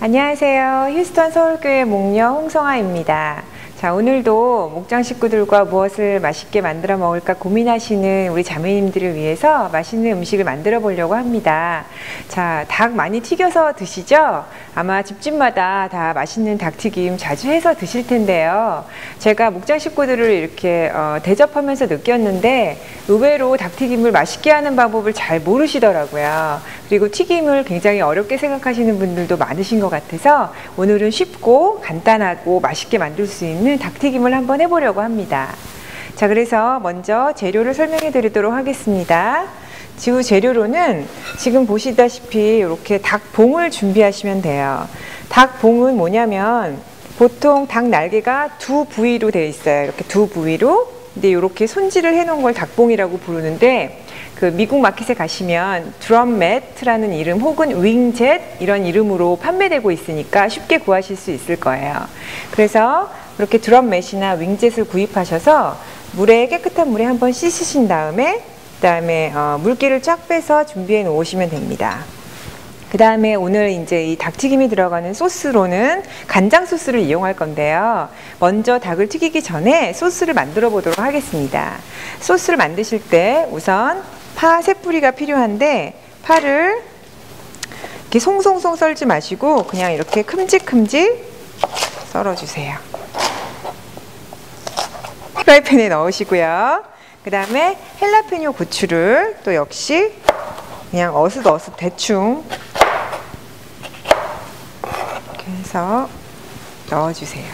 안녕하세요. 휴스턴 서울교회 목녀 홍성아입니다. 자, 오늘도 목장 식구들과 무엇을 맛있게 만들어 먹을까 고민하시는 우리 자매님들을 위해서 맛있는 음식을 만들어 보려고 합니다. 자, 닭 많이 튀겨서 드시죠? 아마 집집마다 다 맛있는 닭튀김 자주 해서 드실 텐데요. 제가 목장 식구들을 이렇게 대접하면서 느꼈는데 의외로 닭튀김을 맛있게 하는 방법을 잘 모르시더라고요. 그리고 튀김을 굉장히 어렵게 생각하시는 분들도 많으신 것 같아서 오늘은 쉽고 간단하고 맛있게 만들 수 있는 닭튀김을 한번 해보려고 합니다. 자, 그래서 먼저 재료를 설명해 드리도록 하겠습니다. 주 재료로는 지금 보시다시피 이렇게 닭봉을 준비하시면 돼요. 닭봉은 뭐냐면 보통 닭 날개가 두 부위로 되어 있어요. 이렇게 두 부위로. 근데 이렇게 손질을 해 놓은 걸 닭봉이라고 부르는데, 그 미국 마켓에 가시면 드럼맷이라는 이름 혹은 윙젯 이런 이름으로 판매되고 있으니까 쉽게 구하실 수 있을 거예요. 그래서 이렇게 드럼맷이나 윙젯을 구입하셔서 깨끗한 물에 한번 씻으신 다음에 물기를 쫙 빼서 준비해 놓으시면 됩니다. 그 다음에 오늘 이제 이 닭튀김이 들어가는 소스로는 간장 소스를 이용할 건데요. 먼저 닭을 튀기기 전에 소스를 만들어 보도록 하겠습니다. 소스를 만드실 때 우선 파 3뿌리가 필요한데, 파를 이렇게 송송송 썰지 마시고 그냥 이렇게 큼직큼직 썰어주세요. 프라이팬에 넣으시고요. 그 다음에 헬라페뇨 고추를 또 역시 그냥 어슷어슷 대충 이렇게 해서 넣어주세요.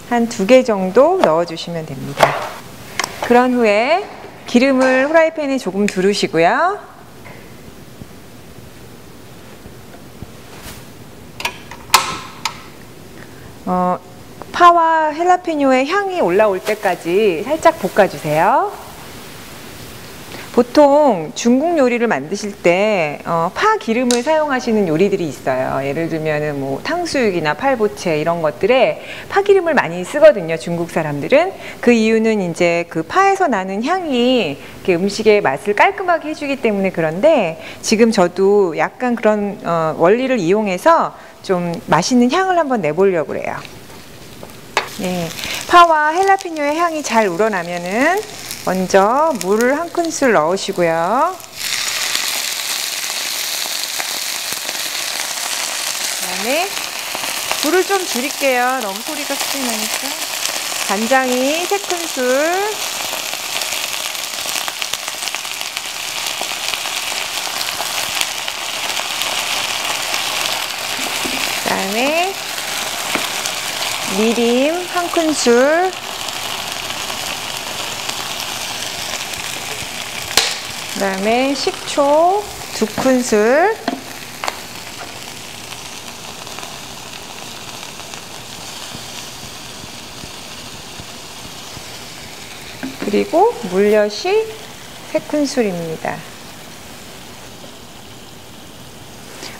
한 2개 정도 넣어주시면 됩니다. 그런 후에 기름을 프라이팬에 조금 두르시고요. 파와 헬라페뇨의 향이 올라올 때까지 살짝 볶아주세요. 보통 중국 요리를 만드실 때 파 기름을 사용하시는 요리들이 있어요. 예를 들면은 뭐 탕수육이나 팔보채 이런 것들에 파 기름을 많이 쓰거든요, 중국 사람들은. 그 이유는 이제 그 파에서 나는 향이 이렇게 음식의 맛을 깔끔하게 해주기 때문에 그런데, 지금 저도 약간 그런 원리를 이용해서 좀 맛있는 향을 한번 내보려고 그래요. 네, 파와 헬라피뇨의 향이 잘 우러나면은 먼저 물을 한 큰술 넣으시고요. 그다음에 불을 좀 줄일게요. 너무 소리가 크게 나니까. 간장이 3큰술, 그다음에 미림 1큰술, 그 다음에 식초 2큰술, 그리고 물엿이 3큰술입니다.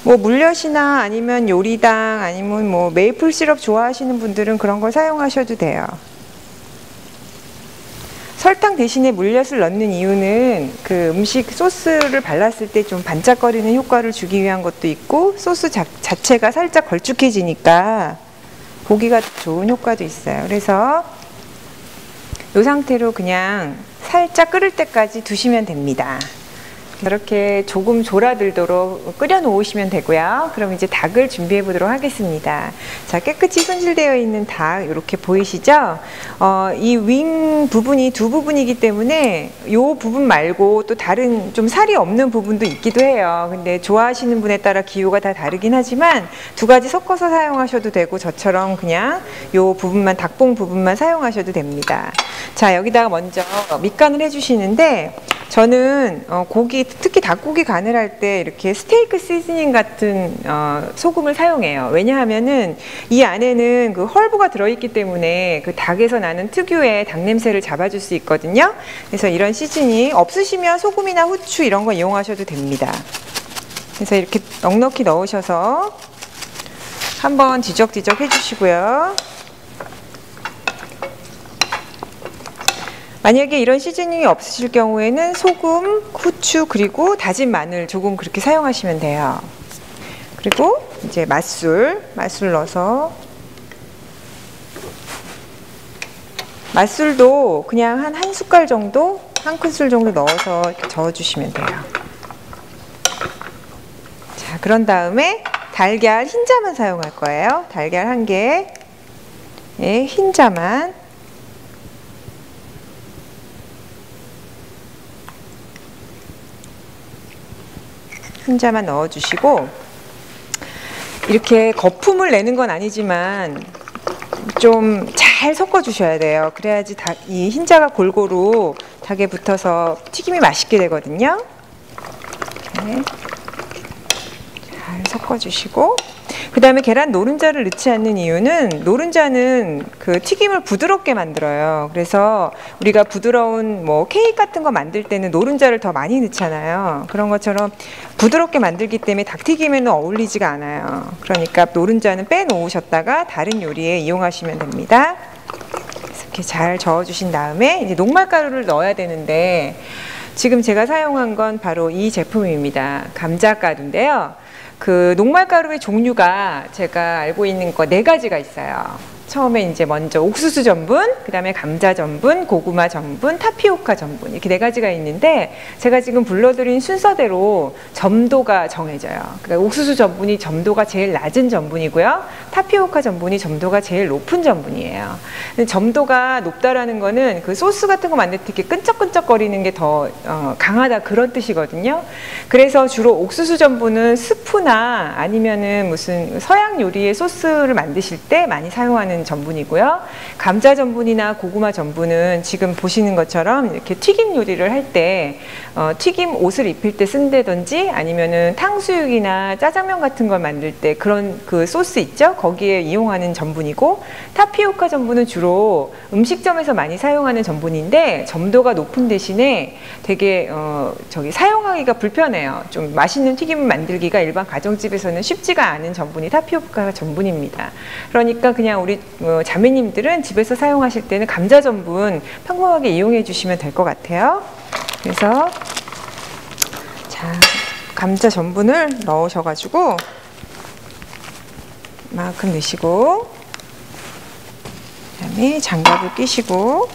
뭐 물엿이나 아니면 요리당 아니면 뭐 메이플 시럽 좋아하시는 분들은 그런 걸 사용하셔도 돼요. 설탕 대신에 물엿을 넣는 이유는 그 음식 소스를 발랐을 때 좀 반짝거리는 효과를 주기 위한 것도 있고, 소스 자체가 살짝 걸쭉해지니까 보기가 좋은 효과도 있어요. 그래서 이 상태로 그냥 살짝 끓을 때까지 두시면 됩니다. 이렇게 조금 졸아들도록 끓여 놓으시면 되고요. 그럼 이제 닭을 준비해 보도록 하겠습니다. 자, 깨끗이 손질되어 있는 닭 이렇게 보이시죠? 이 윙 부분이 두 부분이기 때문에 이 부분 말고 또 다른 좀 살이 없는 부분도 있기도 해요. 근데 좋아하시는 분에 따라 기호가 다 다르긴 하지만 2가지 섞어서 사용하셔도 되고, 저처럼 그냥 이 부분만, 닭봉 부분만 사용하셔도 됩니다. 자, 여기다가 먼저 밑간을 해주시는데, 저는 고기, 특히 닭고기 간을 할 때 이렇게 스테이크 시즈닝 같은 소금을 사용해요. 왜냐하면은 이 안에는 그 헐브가 들어있기 때문에 그 닭에서 나는 특유의 닭 냄새를 잡아줄 수 있거든요. 그래서 이런 시즈닝 없으시면 소금이나 후추 이런 거 이용하셔도 됩니다. 그래서 이렇게 넉넉히 넣으셔서 한번 뒤적뒤적 해주시고요. 만약에 이런 시즈닝이 없으실 경우에는 소금, 후추, 그리고 다진 마늘 조금 그렇게 사용하시면 돼요. 그리고 이제 맛술 넣어서, 맛술도 그냥 한 숟갈 정도, 한 큰술 정도 넣어서 이렇게 저어주시면 돼요. 자, 그런 다음에 달걀 흰자만 사용할 거예요. 달걀 1개에 흰자만. 흰자만 넣어주시고, 이렇게 거품을 내는 건 아니지만 좀 잘 섞어주셔야 돼요. 그래야지 이 흰자가 골고루 닭에 붙어서 튀김이 맛있게 되거든요. 이렇게 잘 섞어주시고, 그 다음에 계란 노른자를 넣지 않는 이유는, 노른자는 그 튀김을 부드럽게 만들어요. 그래서 우리가 부드러운 뭐 케이크 같은 거 만들 때는 노른자를 더 많이 넣잖아요. 그런 것처럼 부드럽게 만들기 때문에 닭튀김에는 어울리지가 않아요. 그러니까 노른자는 빼놓으셨다가 다른 요리에 이용하시면 됩니다. 이렇게 잘 저어주신 다음에 이제 녹말가루를 넣어야 되는데, 지금 제가 사용한 건 바로 이 제품입니다. 감자가루인데요. 그 녹말가루의 종류가 제가 알고 있는 거 4가지가 있어요. 처음에 이제 먼저 옥수수 전분, 그 다음에 감자 전분, 고구마 전분, 타피오카 전분, 이렇게 4가지가 있는데, 제가 지금 불러드린 순서대로 점도가 정해져요. 그러니까 옥수수 전분이 점도가 제일 낮은 전분이고요, 타피오카 전분이 점도가 제일 높은 전분이에요. 근데 점도가 높다라는 거는 그 소스 같은 거 만들 때 이렇게 끈적끈적거리는 게 더 강하다, 그런 뜻이거든요. 그래서 주로 옥수수 전분은 스프나 아니면은 무슨 서양 요리의 소스를 만드실 때 많이 사용하는 전분이고요. 감자 전분이나 고구마 전분은 지금 보시는 것처럼 이렇게 튀김 요리를 할 때 튀김 옷을 입힐 때 쓴다든지, 아니면은 탕수육이나 짜장면 같은 걸 만들 때 그런 그 소스 있죠? 거기에 이용하는 전분이고, 타피오카 전분은 주로 음식점에서 많이 사용하는 전분인데, 점도가 높은 대신에 되게 사용하기가 불편해요. 좀 맛있는 튀김을 만들기가 일반 가정집에서는 쉽지가 않은 전분이 타피오카 전분입니다. 그러니까 그냥 우리 자매님들은 집에서 사용하실 때는 감자 전분 평범하게 이용해 주시면 될 것 같아요. 그래서 자, 감자 전분을 넣으셔가지고 이만큼 넣으시고, 그다음에 장갑을 끼시고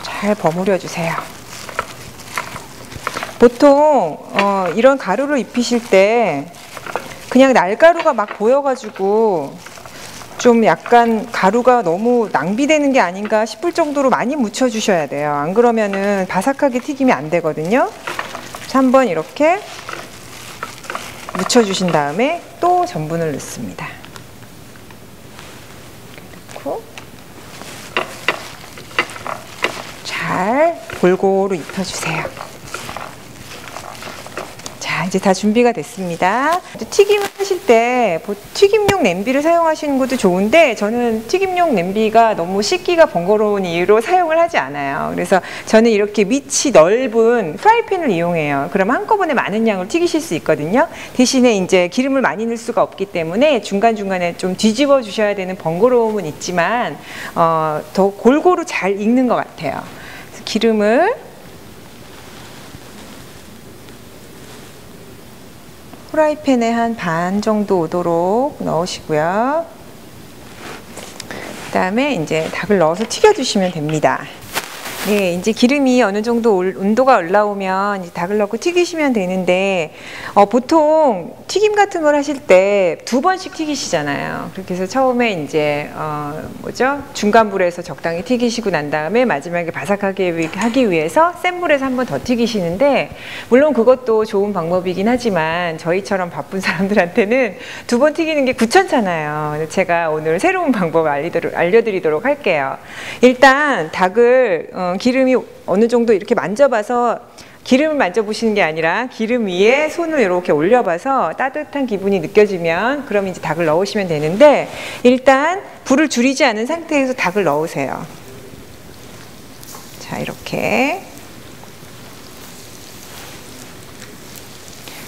잘 버무려 주세요. 보통 이런 가루를 입히실 때 그냥 날가루가 막 보여가지고 좀 약간 가루가 너무 낭비되는 게 아닌가 싶을 정도로 많이 묻혀 주셔야 돼요. 안 그러면은 바삭하게 튀김이 안 되거든요. 그래서 한번 이렇게 묻혀 주신 다음에 또 전분을 넣습니다. 넣고 잘 골고루 입혀주세요. 자, 이제 다 준비가 됐습니다. 튀김을 하실 때 튀김용 냄비를 사용하시는 것도 좋은데, 저는 튀김용 냄비가 너무 씻기가 번거로운 이유로 사용을 하지 않아요. 그래서 저는 이렇게 밑이 넓은 프라이팬을 이용해요. 그럼 한꺼번에 많은 양을 튀기실 수 있거든요. 대신에 이제 기름을 많이 넣을 수가 없기 때문에 중간중간에 좀 뒤집어 주셔야 되는 번거로움은 있지만 더 골고루 잘 익는 것 같아요. 그래서 기름을 프라이팬에 한 반 정도 오도록 넣으시고요. 그 다음에 이제 닭을 넣어서 튀겨주시면 됩니다. 네, 이제 기름이 어느 정도 온도가 올라오면 이제 닭을 넣고 튀기시면 되는데, 보통 튀김 같은 걸 하실 때 2번씩 튀기시잖아요. 그렇게 해서 처음에 이제, 중간 불에서 적당히 튀기시고 난 다음에 마지막에 바삭하게 하기 위해서 센 불에서 한 번 더 튀기시는데, 물론 그것도 좋은 방법이긴 하지만 저희처럼 바쁜 사람들한테는 2번 튀기는 게 귀찮잖아요. 제가 오늘 새로운 방법을 알려드리도록 할게요. 일단 닭을 기름이 어느 정도 이렇게 만져봐서 기름을 만져보시는 게 아니라 기름 위에 손을 이렇게 올려봐서 따뜻한 기분이 느껴지면 그럼 이제 닭을 넣으시면 되는데, 일단 불을 줄이지 않은 상태에서 닭을 넣으세요. 자, 이렇게.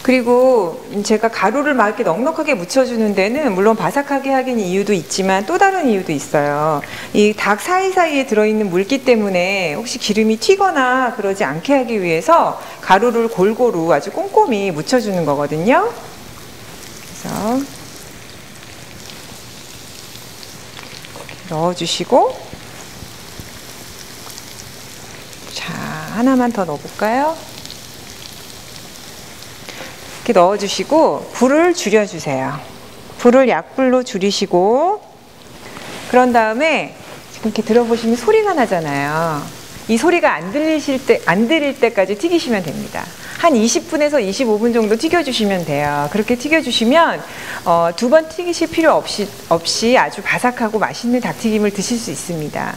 그리고 제가 가루를 막 이렇게 넉넉하게 묻혀주는 데는 물론 바삭하게 하긴 이유도 있지만 또 다른 이유도 있어요. 이 닭 사이사이에 들어있는 물기 때문에 혹시 기름이 튀거나 그러지 않게 하기 위해서 가루를 골고루 아주 꼼꼼히 묻혀주는 거거든요. 그래서 넣어주시고, 자, 하나만 더 넣어볼까요? 이렇게 넣어주시고 불을 줄여주세요. 불을 약불로 줄이시고, 그런 다음에 지금 이렇게 들어보시면 소리가 나잖아요. 이 소리가 안 들릴 때까지 튀기시면 됩니다. 한 20분에서 25분 정도 튀겨주시면 돼요. 그렇게 튀겨주시면 2번 튀기실 필요 없이 아주 바삭하고 맛있는 닭튀김을 드실 수 있습니다.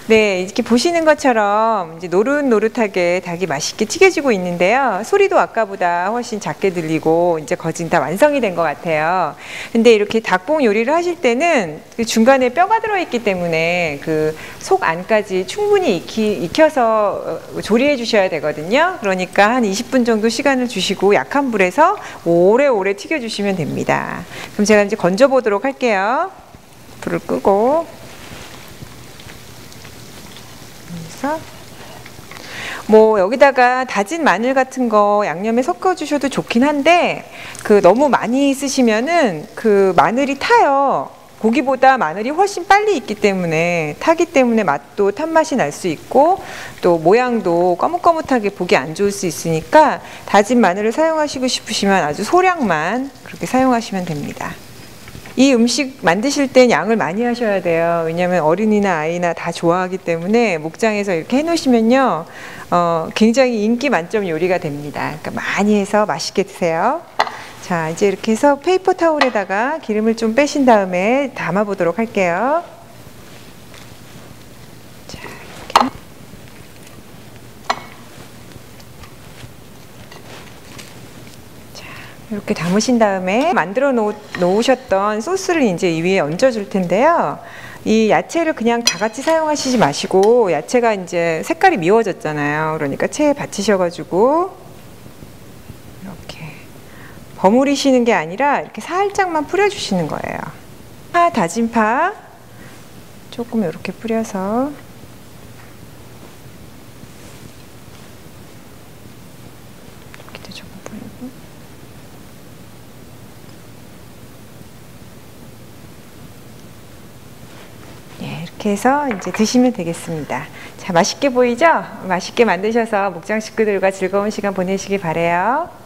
네, 이렇게 보시는 것처럼 이제 노릇노릇하게 닭이 맛있게 튀겨지고 있는데요. 소리도 아까보다 훨씬 작게 들리고 이제 거진 다 완성이 된 것 같아요. 근데 이렇게 닭봉 요리를 하실 때는 그 중간에 뼈가 들어있기 때문에 그 속 안까지 충분히 익혀서 조리해 주셔야 되거든요. 그러니까 한 20분 정도 시간을 주시고 약한 불에서 오래오래 튀겨주시면 됩니다. 그럼 제가 이제 건져 보도록 할게요. 불을 끄고. 뭐 여기다가 다진 마늘 같은 거 양념에 섞어 주셔도 좋긴 한데, 너무 많이 쓰시면은 그 마늘이 타요. 고기보다 마늘이 훨씬 빨리 익기 때문에, 타기 때문에 맛도 탄맛이 날 수 있고 또 모양도 거뭇거뭇하게 보기 안 좋을 수 있으니까 다진 마늘을 사용하시고 싶으시면 아주 소량만 그렇게 사용하시면 됩니다. 이 음식 만드실 땐 양을 많이 하셔야 돼요. 왜냐하면 어린이나 아이나 다 좋아하기 때문에 목장에서 이렇게 해놓으시면요, 굉장히 인기 만점 요리가 됩니다. 그러니까 많이 해서 맛있게 드세요. 자, 이제 이렇게 해서 페이퍼 타올에다가 기름을 좀 빼신 다음에 담아 보도록 할게요. 자, 이렇게. 이렇게 담으신 다음에 만들어 놓으셨던 소스를 이제 이 위에 얹어 줄 텐데요. 이 야채를 그냥 다 같이 사용하시지 마시고, 야채가 이제 색깔이 미워졌잖아요. 그러니까 체에 받치셔가지고 이렇게 버무리시는 게 아니라 이렇게 살짝만 뿌려주시는 거예요. 다진 파 조금 이렇게 뿌려서, 이렇게 조금 뿌리고, 이렇게 해서 이제 드시면 되겠습니다. 자, 맛있게 보이죠? 맛있게 만드셔서 목장 식구들과 즐거운 시간 보내시기 바래요.